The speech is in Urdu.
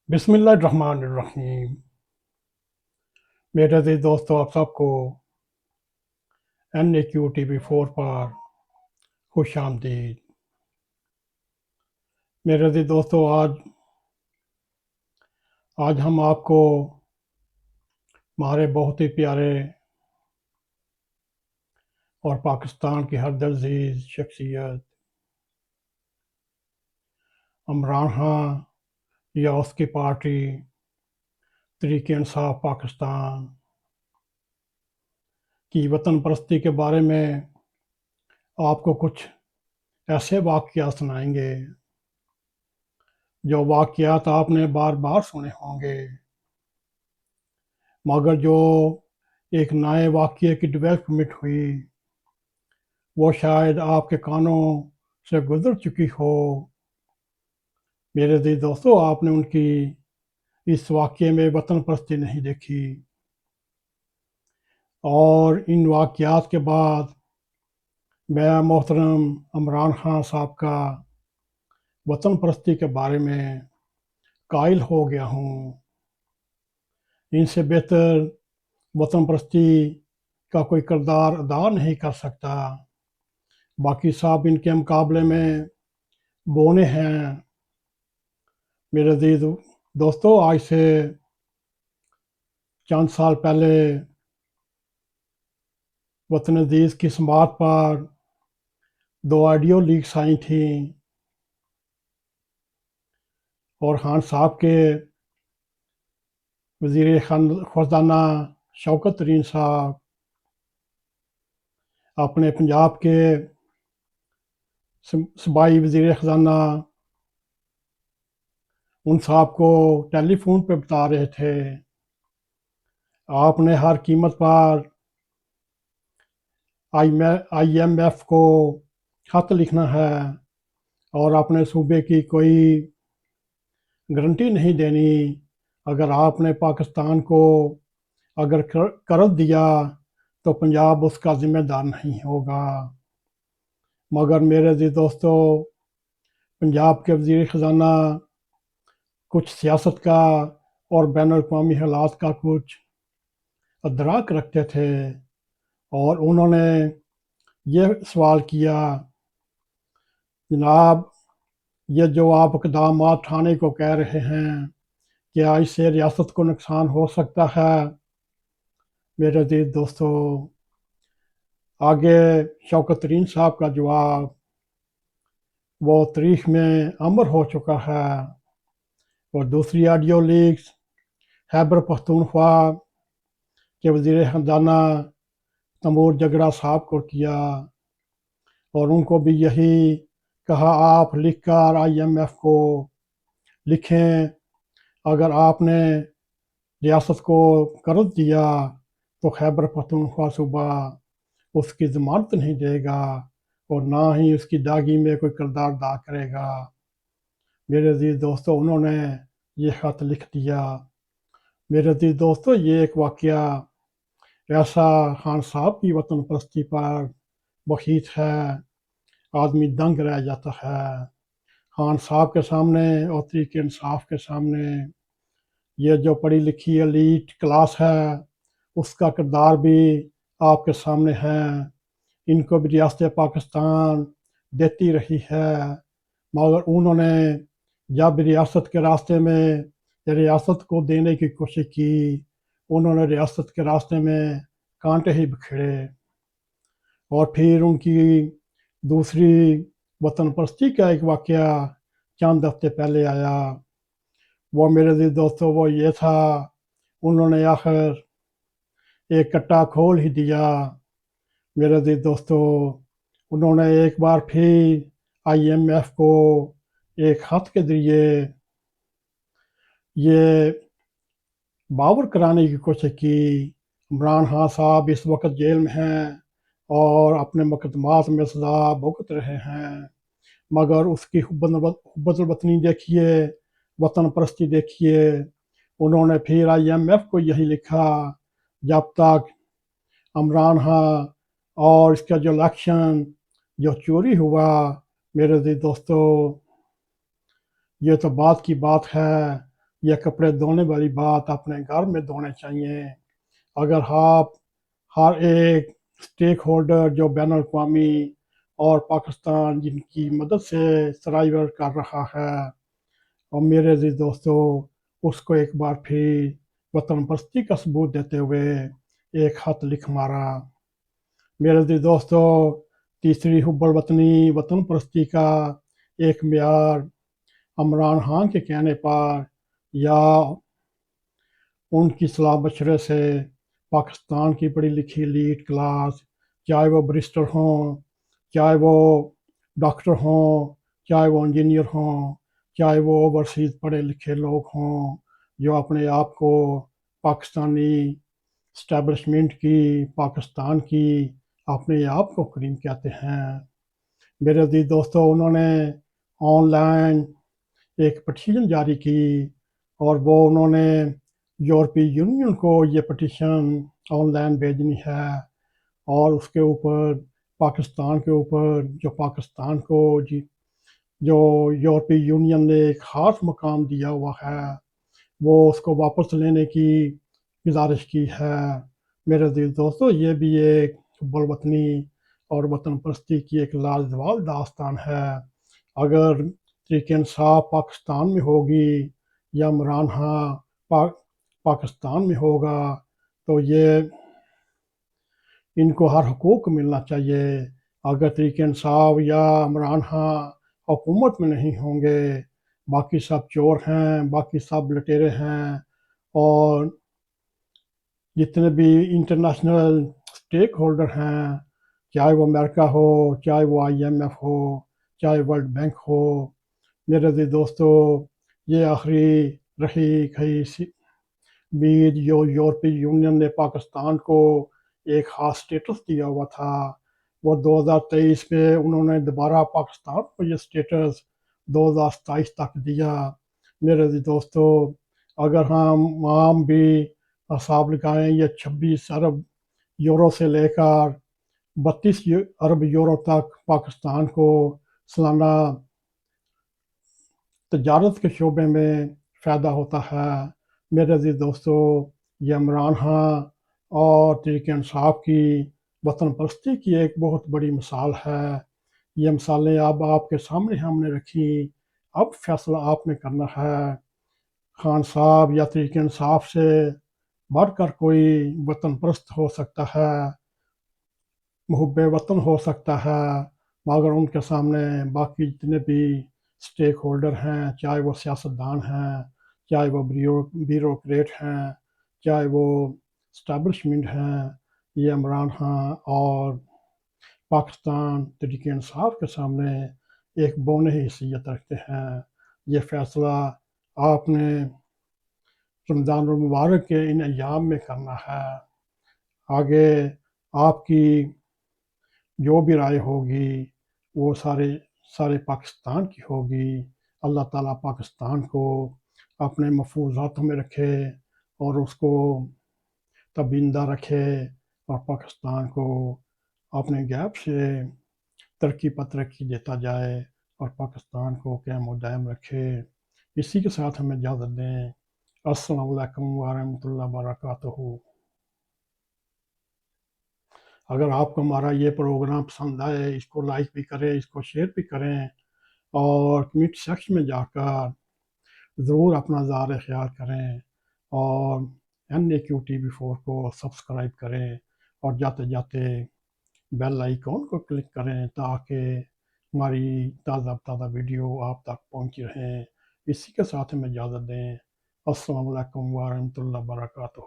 بسم اللہ الرحمن الرحیم۔ میرے عزیز دوستو، آپ سب کو NAQ TV4 پر خوش آمدید۔ میرے عزیز دوستو، آج ہم آپ کو ہمارے بہت ہی پیارے اور پاکستان کی ہر دلعزیز شخصیت عمران خان یا اس کی پارٹی تحریک انصاف پاکستان کی وطن پرستی کے بارے میں آپ کو کچھ ایسے واقعات سنائیں گے جو واقعات آپ نے بار بار سنے ہوں گے، مگر جو ایک نئے واقعے کی ڈیولپمنٹ ہوئی وہ شاید آپ کے کانوں سے گزر چکی ہو۔ میرے عزیز دوستو، آپ نے ان کی اس واقعے میں وطن پرستی نہیں دیکھی، اور ان واقعات کے بعد میں محترم عمران خان صاحب کا وطن پرستی کے بارے میں قائل ہو گیا ہوں۔ ان سے بہتر وطن پرستی کا کوئی کردار ادا نہیں کر سکتا۔ باقی صاحب ان کے مقابلے میں بونے ہیں۔ میرے عزیز دوستو، آج سے چند سال پہلے وطن عزیز کی سماعت پر 2 آڈیو لیکس آئی تھیں، اور خان صاحب کے وزیر خزانہ شوکت ترین صاحب اپنے پنجاب کے صوبائی وزیر خزانہ ان صاحب کو ٹیلی فون پہ بتا رہے تھے آپ نے ہر قیمت پر IMF کو خط لکھنا ہے اور اپنے صوبے کی کوئی گارنٹی نہیں دینی۔ اگر آپ نے پاکستان کو اگر قرض دیا تو پنجاب اس کا ذمہ دار نہیں ہوگا۔ مگر میرے عزیز دوستو، پنجاب کے وزیر خزانہ کچھ سیاست کا اور بین الاقوامی حالات کا کچھ ادراک رکھتے تھے، اور انہوں نے یہ سوال کیا، جناب یہ جو آپ اقدامات اٹھانے کو کہہ رہے ہیں کیا اس سے ریاست کو نقصان ہو سکتا ہے؟ میرے عزیز دوستو، آگے شوکت ترین صاحب کا جواب وہ تاریخ میں امر ہو چکا ہے، اور دوسری آڈیو لیکس خیبر پختونخوا کے وزیر خزانہ تیمور جگرا صاحب کو کیا، اور ان کو بھی یہی کہا آپ لکھ کر IMF کو لکھیں، اگر آپ نے ریاست کو قرض دیا تو خیبر پختونخوا صوبہ اس کی ضمانت نہیں دے گا اور نہ ہی اس کی داغی میں کوئی کردار ادا کرے گا۔ میرے عزیز دوستو، انہوں نے یہ خط لکھ دیا۔ میرے عزیز دوستو، یہ ایک واقعہ ایسا خان صاحب کی وطن پرستی پر محیط ہے، آدمی دنگ رہ جاتا ہے۔ خان صاحب کے سامنے اور تحریک انصاف کے سامنے یہ جو پڑھی لکھی ایلیٹ کلاس ہے اس کا کردار بھی آپ کے سامنے ہے۔ ان کو بھی ریاست پاکستان دیتی رہی ہے، مگر انہوں نے جب ریاست کے راستے میں ریاست کو دینے کی کوشش کی، انہوں نے ریاست کے راستے میں کانٹے ہی بکھیرے۔ اور پھر ان کی دوسری وطن پرستی کا ایک واقعہ چند ہفتے پہلے آیا، وہ میرے عزیز دوستو وہ یہ تھا، انہوں نے آخر ایک کٹا کھول ہی دیا۔ میرے عزیز دوستو، انہوں نے ایک بار پھر IMF کو ایک خط کے ذریعے یہ باور کرانے کی کوشش کی، عمران خان صاحب اس وقت جیل میں ہیں اور اپنے مقدمات میں سزا بھگت رہے ہیں، مگر اس کی حب الوطنی دیکھیے، وطن پرستی دیکھیے۔ انہوں نے پھر IMF کو یہی لکھا، جب تک عمران خان اور اس کا جو الیکشن جو چوری ہوا، میرے عزیز دوستو یہ تو بات کی بات ہے، یہ کپڑے دھونے والی بات اپنے گھر میں دھونے چاہیے۔ اگر آپ ہر ایک اسٹیک ہولڈر جو بین الاقوامی اور پاکستان جن کی مدد سے سروائیو کر رہا ہے، اور میرے عزیز دوستو، اس کو ایک بار پھر وطن پرستی کا ثبوت دیتے ہوئے ایک خط لکھ مارا۔ میرے عزیز دوستو، تیسری حب الوطنی وطن پرستی کا ایک معیار عمران خان کے کہنے پر یا ان کی صلاح مشورے سے پاکستان کی پڑھی لکھی ایلیٹ کلاس، چاہے وہ بریسٹر ہوں، چاہے وہ ڈاکٹر ہوں، چاہے وہ انجینئر ہوں، چاہے وہ اوورسیز پڑھے لکھے لوگ ہوں، جو اپنے آپ کو پاکستانی اسٹیبلشمنٹ کی، پاکستان کی، اپنے آپ کو کریم کہتے ہیں۔ میرے عزیز دوستو، انہوں نے آن لائن ایک پٹیشن جاری کی، اور وہ انہوں نے یورپی یونین کو یہ پٹیشن آن لائن بھیجنی ہے، اور اس کے اوپر پاکستان کے اوپر جو پاکستان کو جو یورپی یونین نے ایک خاص مقام دیا ہوا ہے، وہ اس کو واپس لینے کی گزارش کی ہے۔ میرے عزیز دوستو، یہ بھی ایک حب الوطنی اور وطن پرستی کی ایک لازوال داستان ہے۔ اگر تحریک انصاف پاکستان میں ہوگی یا عمران خان پاکستان میں ہوگا، تو یہ ان کو ہر حقوق ملنا چاہیے۔ اگر تحریک انصاف یا عمران خان حکومت میں نہیں ہوں گے، باقی سب چور ہیں، باقی سب لٹیرے ہیں، اور جتنے بھی انٹرنیشنل اسٹیک ہولڈر ہیں، چاہے وہ امریکہ ہو، چاہے وہ IMF ہو، چاہے ورلڈ بینک ہو، میرے عزیز دوستو، یہ آخری رہی کھئی امید جو یورپی یونین نے پاکستان کو ایک خاص سٹیٹس دیا ہوا تھا، وہ 2023 میں انہوں نے دوبارہ پاکستان کو یہ سٹیٹس 2027 تک دیا۔ میرے عزیز دوستو، اگر ہم عام بھی حساب لگائیں، یہ 26 ارب یورو سے لے کر 32 ارب یورو تک پاکستان کو سالانہ تجارت کے شعبے میں فائدہ ہوتا ہے۔ میرے عزیز دوستو، یہ عمران خان اور تحریک انصاف کی وطن پرستی کی ایک بہت بڑی مثال ہے۔ یہ مثالیں اب آپ کے سامنے ہم نے رکھی، اب فیصلہ آپ نے کرنا ہے۔ خان صاحب یا تحریک انصاف سے بڑھ کر کوئی وطن پرست ہو سکتا ہے، محب وطن ہو سکتا ہے، مگر ان کے سامنے باقی جتنے بھی اسٹیک ہولڈر ہیں، چاہے وہ سیاستدان ہیں، چاہے وہ بیوروکریٹ ہیں، چاہے وہ اسٹیبلشمنٹ ہیں، یہ عمران خان اور پاکستان تحریک انصاف کے سامنے ایک بونے حیثیت رکھتے ہیں۔ یہ فیصلہ آپ نے رمضان المبارک کے ان ایام میں کرنا ہے۔ آگے آپ کی جو بھی رائے ہوگی وہ سارے پاکستان کی ہوگی۔ اللہ تعالیٰ پاکستان کو اپنے محفوظ میں رکھے اور اس کو تبیندہ رکھے، اور پاکستان کو اپنے گیپ سے ترقی پر ترقی دیتا جائے، اور پاکستان کو قائم و دائم رکھے۔ اسی کے ساتھ ہمیں اجازت دیں۔ السلام علیکم ورحمۃ اللہ وبرکاتہ۔ اگر آپ کو ہمارا یہ پروگرام پسند آئے، اس کو لائک بھی کریں، اس کو شیئر بھی کریں، اور کمنٹ سیکشن میں جا کر ضرور اپنا اظہار خیال کریں، اور NAQTV4 کو سبسکرائب کریں، اور جاتے جاتے بیل آئیکن کو کلک کریں تاکہ ہماری تازہ ویڈیو آپ تک پہنچ رہیں۔ اسی کے ساتھ ہمیں اجازت دیں۔ السلام علیکم ورحمۃ اللہ وبرکاتہ۔